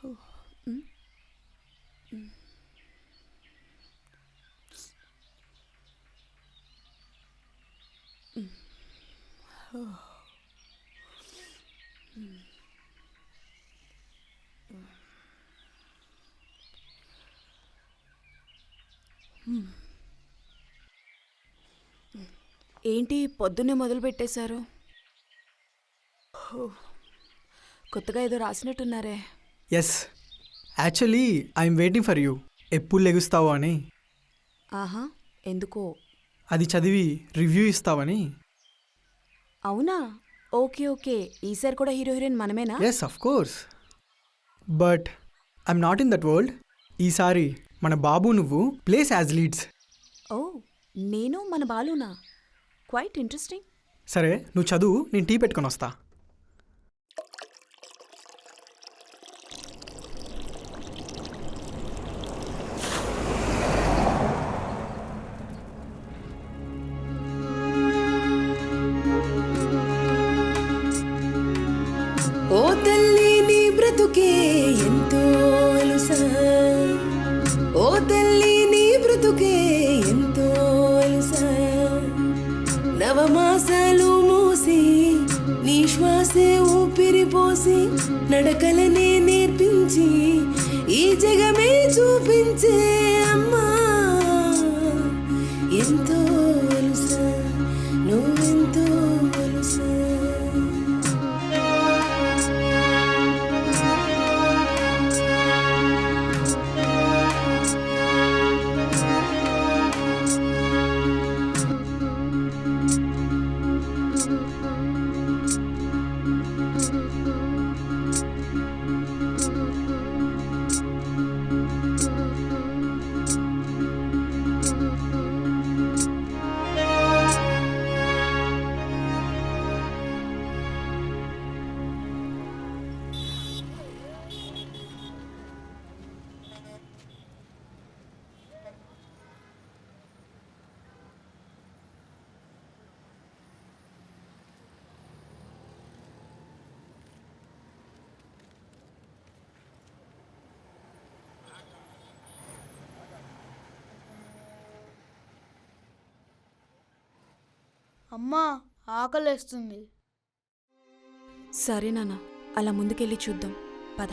హ్మ్. ఏంటి పొద్దున్నే మొదలు పెట్టేశారు? కొత్తగా ఏదో రాసినట్టున్నారే. Yes, actually I'm waiting for you. ఎప్పుడు లెగుస్తావు అని. ఆహా, ఎందుకో? అది చదివి రివ్యూ ఇస్తావని. అవునా? ఓకే ఓకే, ఈసారి కూడా హీరో హీరోయిన్ మనమేనా? Yes of course, but I'm not in that world. ఈసారి మన బాబు నువ్వు ప్లేస్ యాజ్ లీడ్స్. ఓ, నేను మన బాలునా? Quite interesting. సరే నువ్వు చదువు, నేను టీ పెట్టుకొని వస్తా. ఓ తల్లి నీ బ్రతుకే ఎంతో అలుసా, ఓ తల్లి నీ బ్రతుకే ఎంతో అలుసా. నవమాసాలు మోసి నీ శ్వాసే ఊపిరి పోసి నడకలనే నేర్పించి ఈ జగమే చూపించే అమ్మా. ఎంతో అలుసా, నువ్వెంతో అలుసా. అమ్మా, ఆకలేస్తుంది. సరే నాన్న, అలా ముందుకెళ్ళి చూద్దాం పద.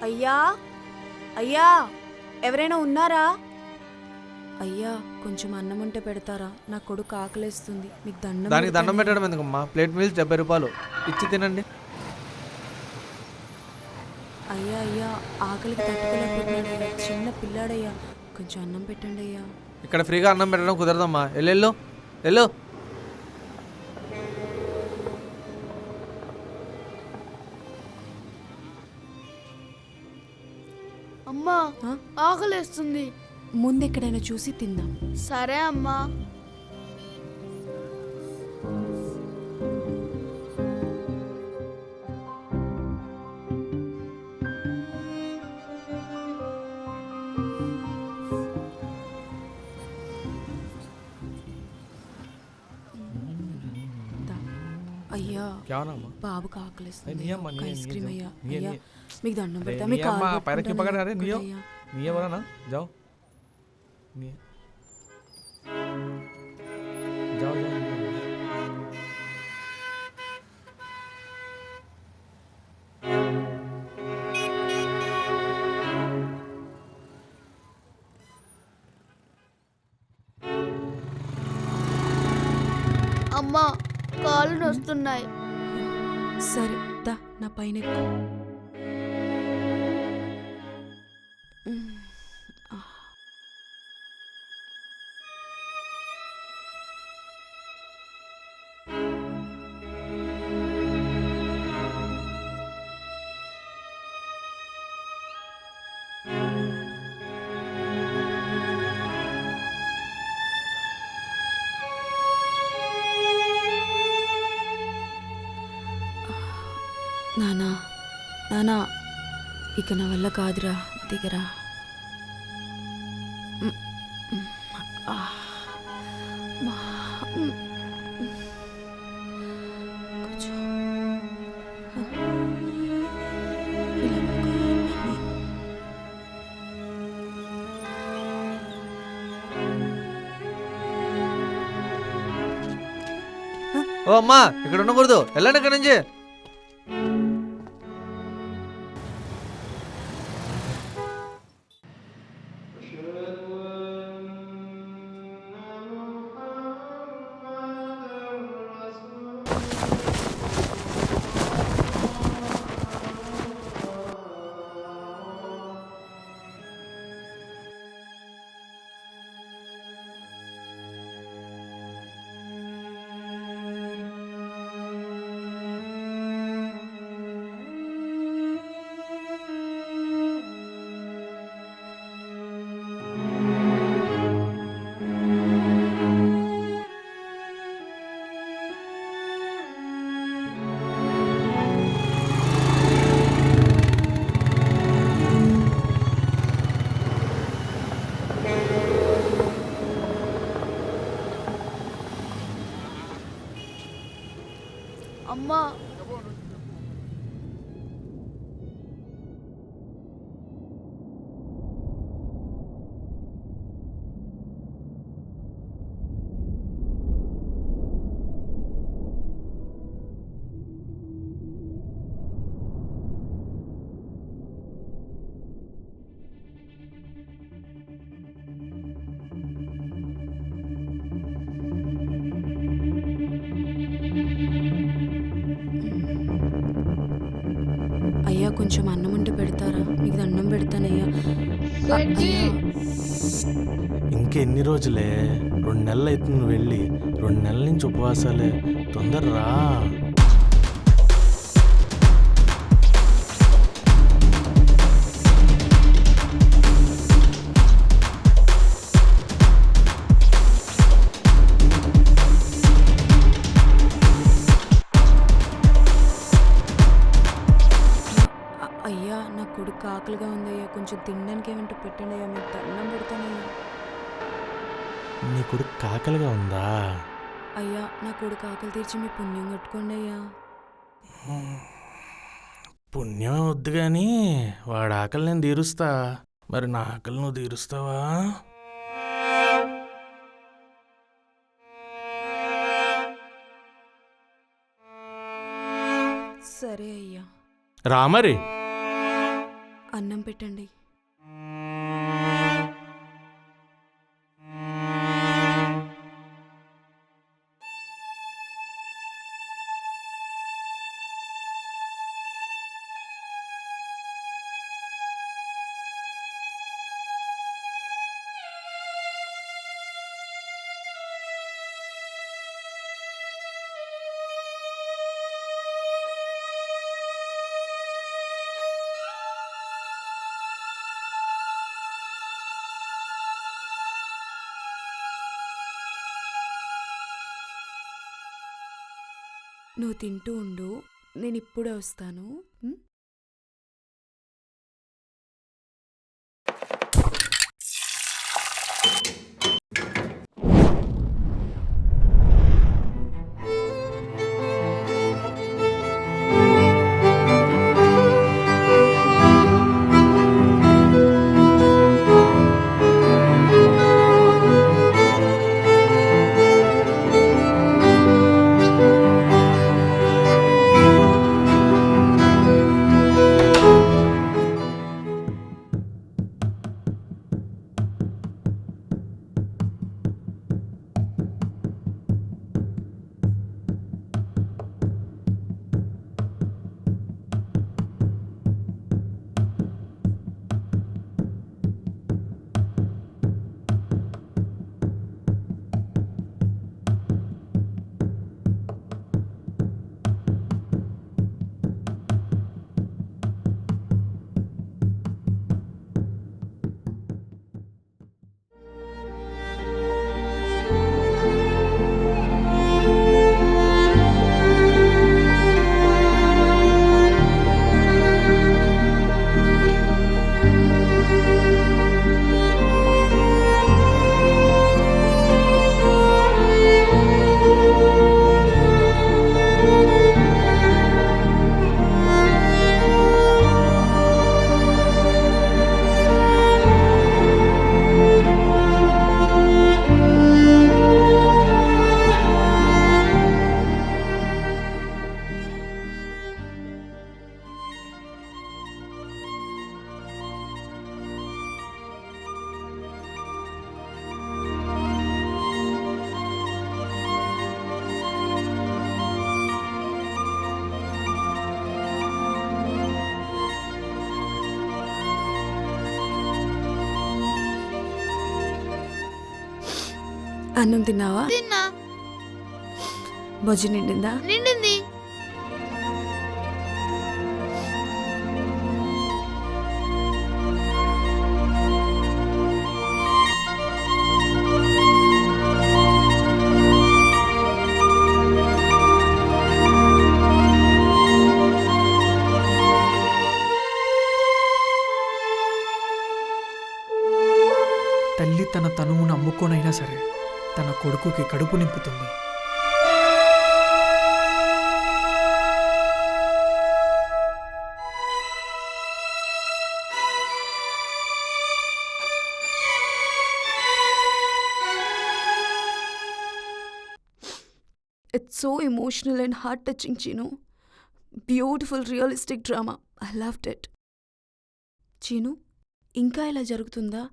అయ్యా అయ్యా, ఎవరైనా ఉన్నారా? అయ్యా, కొంచెం అన్నం ఉంటే పెడతారా? నా కొడుకు ఆకలేస్తుంది, మీకు దండం దానికి దండం పెడతాను. పెట్టడం ఎందుకమ్మా? ప్లేట్ మీల్స్ 70 రూపాయలు ఇచ్చి తినండి. అయ్యా అయ్యా, ఆకలికి తట్టుకోలేకపోతున్నాడు అయ్యా. చిన్న పిల్లాడయ్యా, కొంచెం అన్నం పెట్టండి అయ్యా. ఇక్కడ ఫ్రీగా అన్నం పెట్టడం కుదరదమ్మా. వెళ్ళు వెళ్ళు. అమ్మా, ఆ? ఆకలేస్తుంది. ముందెక్కడైనా చూసి తిందాం. సరే అమ్మా. దా. అయ్యా, क्या नाम है? బాబుకి ఆకలిస్తుంది. नहीं అయ్యా, अम्मा, ఒక नहीं ఐస్ नहीं క్రీమ్ नहीं అయ్యా. नहीं అయ్యా, नहीं మీకు దండం अरे పెడతా, नहीं మీ కాలు अम्मा, पैर की పట్టుకుంటాను पकड़ అయ్యా. अरे नहीं हो ఒక్కటయ్యా. नहीं है बोला ना, जाओ नहीं है। जाओ जाओ नहीं है। అమ్మా, కాళ్ళు నొస్తున్నాయి. సరే దా, నా పైన ఎక్కు. నానా ఇక నా వల్ల కాదురా, దిగరా. కూర్చో. ఇలా పడుకో. ఓ అమ్మా, ఇక్కడ ఉండకూడదు, వెళ్ళండి ఇక్కడ నుంచి. అమ్మా అయ్యా కొంచెం అన్నం ఉంటే పెడతారా? మీకు దండం పెడతానయ్యా. అయ్యా ఇంకెన్ని రోజులే? 2 నెలలు అయితే నువ్వు వెళ్ళి, 2 నెలల నుంచి ఉపవాసాలే. తొందరరా. అయ్యా నా కొడుకు ఆకలిగా ఉందయ్యా, కొంచెం తినడానికి ఏమంటే పెట్టండి అయ్యా, మీకు దండం పెడతానయ్యా. నీ కొడుకు కాకలుగా ఉందా? అయ్యా నా కొడుకు ఆకలి తీర్చి మీ పుణ్యం కట్టుకోండి అయ్యా. పుణ్యం వద్దు కానీ వాడి ఆకలి నేను తీరుస్తా. మరి నా ఆకలి నువ్వు తీరుస్తావా? సరే అయ్యా. రా మరి. అన్నం పెట్టండి. నువ్వు తింటూ ఉండు, నేను ఇప్పుడే వస్తాను. ఉం? అన్నం తిన్నావా? తిన్నా. బొజ్జు నిండిందా? నిండింది. తల్లి తన తనువును అమ్ముకోనైనా సరే తన కొడుకుకి కడుపు నింపుతుంది. It's so emotional and heart-touching, Chinu. Beautiful, realistic drama. I loved it. చీను, ఇంకా ఇలా జరుగుతుందా?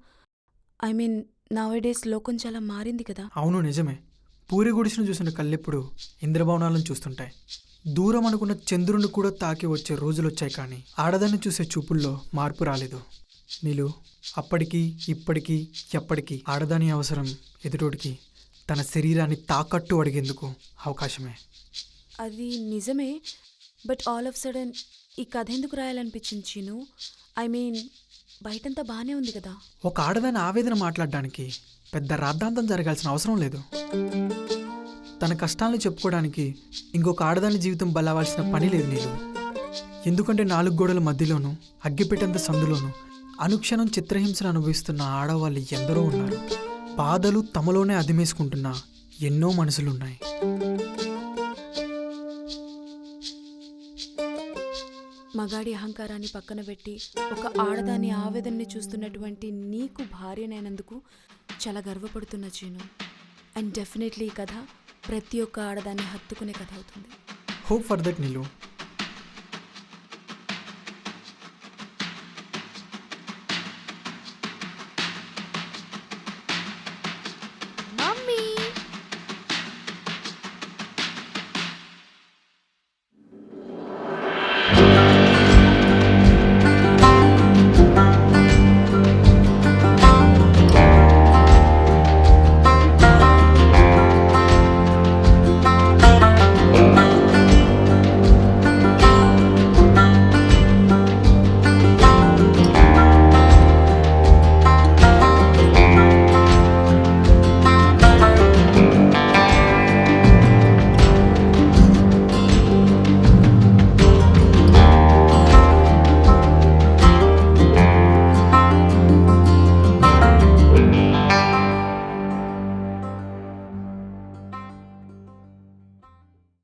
ఐ మీన్ నౌఏడేస్ లోకం చాలా మారింది కదా. అవును, నిజమే. పూరి గుడిసెను చూసిన కళ్ళెప్పుడు ఇంద్రభవనాలను చూస్తుంటాయి. దూరం అనుకున్న చంద్రుని కూడా తాకి వచ్చే రోజులొచ్చాయి, కానీ ఆడదాన్ని చూసే చూపుల్లో మార్పు రాలేదు. నీలు, అప్పటికీ ఇప్పటికీ ఎప్పటికీ ఆడదాని అవసరం ఎదుటోడికి తన శరీరాన్ని తాకట్టు అడిగేందుకు అవకాశమే. అది నిజమే, బట్ ఆల్ ఆఫ్ సడన్ ఈ కథ ఎందుకు రాయాలనిపించింది చీను? ఐ మీన్ బయటంతా బాగానే ఉంది కదా. ఒక ఆడదాని ఆవేదన మాట్లాడడానికి పెద్ద రాద్ధాంతం జరగాల్సిన అవసరం లేదు. తన కష్టాలను చెప్పుకోవడానికి ఇంకొక ఆడదాని జీవితం బలవాల్సిన పని లేదు నీళ్ళు. ఎందుకంటే 4 గోడల మధ్యలోనూ అగ్గిపెట్టంత సందులోనూ అనుక్షణం చిత్రహింసను అనుభవిస్తున్న ఆడవాళ్ళు ఎందరో ఉన్నారు. బాధలు తమలోనే అదిమేసుకుంటున్న ఎన్నో మనసులున్నాయి. మగాడి అహంకారాన్ని పక్కన పెట్టి ఒక ఆడదాని ఆవేదనని చూస్తున్నటువంటి నీకు భార్యనైనందుకు చాలా గర్వపడుతున్నా చీను. అండ్ డెఫినెట్లీ ఈ కథ ప్రతి ఒక్క ఆడదాన్ని హత్తుకునే కథ అవుతుంది. హోప్ ఫర్ దట్ నీళ్ళు.